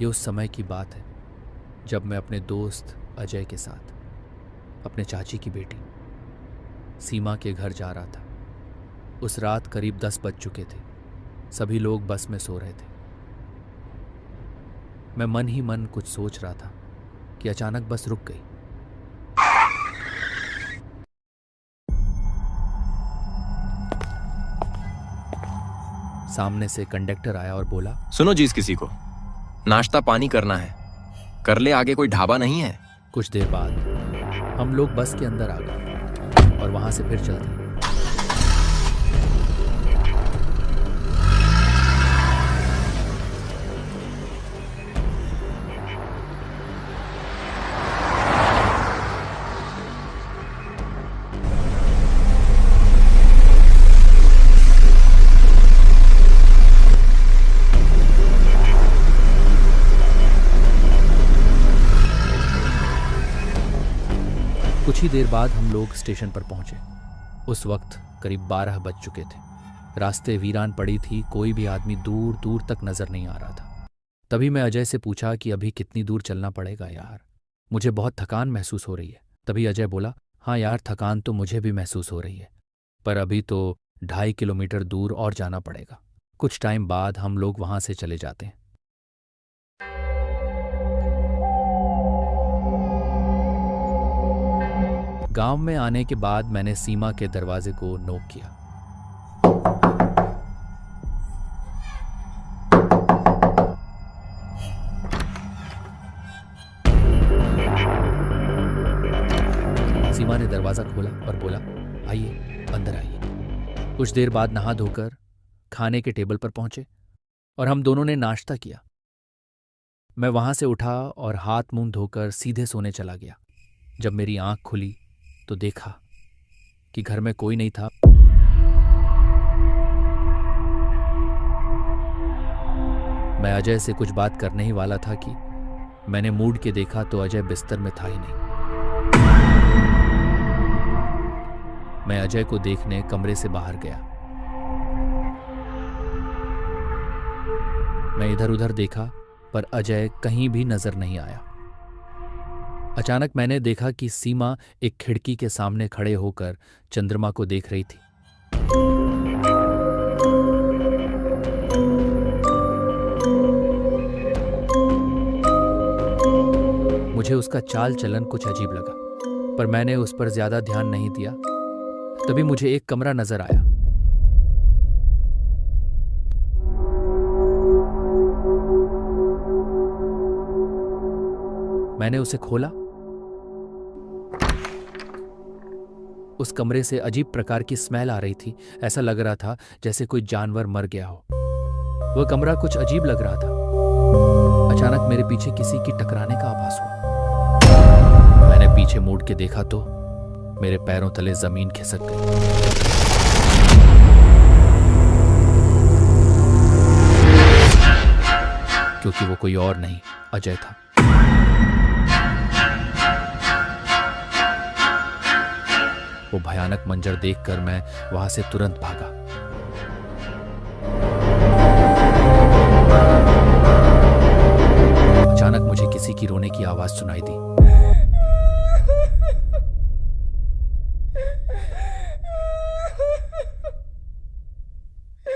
ये उस समय की बात है जब मैं अपने दोस्त अजय के साथ अपने चाची की बेटी सीमा के घर जा रहा था। उस रात करीब 10 बज चुके थे। सभी लोग बस में सो रहे थे। मैं मन ही मन कुछ सोच रहा था कि अचानक बस रुक गई। सामने से कंडक्टर आया और बोला, सुनो जी, किसी को नाश्ता पानी करना है, कर ले, आगे कोई ढाबा नहीं है। कुछ देर बाद हम लोग बस के अंदर आ गए और वहां से फिर चल दिए। कुछ ही देर बाद हम लोग स्टेशन पर पहुंचे। उस वक्त करीब 12 बज चुके थे। रास्ते वीरान पड़ी थी, कोई भी आदमी दूर दूर तक नजर नहीं आ रहा था। तभी मैं अजय से पूछा कि अभी कितनी दूर चलना पड़ेगा यार, मुझे बहुत थकान महसूस हो रही है। तभी अजय बोला, हाँ यार, थकान तो मुझे भी महसूस हो रही है, पर अभी तो 2.5 किलोमीटर दूर और जाना पड़ेगा। कुछ टाइम बाद हम लोग वहां से चले जाते हैं। गांव में आने के बाद मैंने सीमा के दरवाजे को नॉक किया। सीमा ने दरवाजा खोला और बोला, आइए, अंदर आइए। कुछ देर बाद नहा धोकर खाने के टेबल पर पहुंचे और हम दोनों ने नाश्ता किया। मैं वहां से उठा और हाथ मुंह धोकर सीधे सोने चला गया। जब मेरी आंख खुली तो देखा कि घर में कोई नहीं था। मैं अजय से कुछ बात करने ही वाला था कि मैंने मूड के देखा तो अजय बिस्तर में था ही नहीं। मैं अजय को देखने कमरे से बाहर गया। मैं इधर उधर देखा पर अजय कहीं भी नजर नहीं आया। अचानक मैंने देखा कि सीमा एक खिड़की के सामने खड़े होकर चंद्रमा को देख रही थी। मुझे उसका चाल चलन कुछ अजीब लगा, पर मैंने उस पर ज्यादा ध्यान नहीं दिया। तभी मुझे एक कमरा नजर आया। मैंने उसे खोला। उस कमरे से अजीब प्रकार की स्मेल आ रही थी। ऐसा लग रहा था जैसे कोई जानवर मर गया हो। वह कमरा कुछ अजीब लग रहा था। अचानक मेरे पीछे किसी की टकराने का आभास हुआ। मैंने पीछे मुड़ के देखा तो मेरे पैरों तले जमीन खिसक गई। क्योंकि वो कोई और नहीं, अजय था। वो भयानक मंजर देखकर मैं वहां से तुरंत भागा। अचानक मुझे किसी की रोने की आवाज सुनाई दी।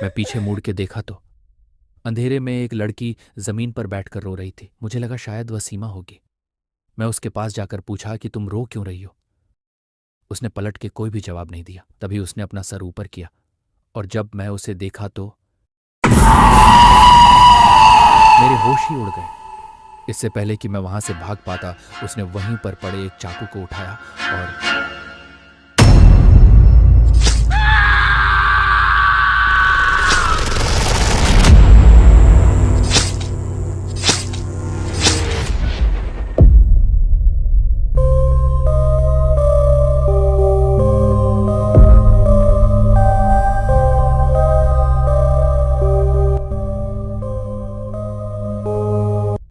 मैं पीछे मुड़ के देखा तो अंधेरे में एक लड़की जमीन पर बैठकर रो रही थी। मुझे लगा शायद वह सीमा होगी। मैं उसके पास जाकर पूछा कि तुम रो क्यों रही हो? उसने पलट के कोई भी जवाब नहीं दिया। तभी उसने अपना सर ऊपर किया और जब मैं उसे देखा तो मेरे होश ही उड़ गए। इससे पहले कि मैं वहां से भाग पाता, उसने वहीं पर पड़े एक चाकू को उठाया और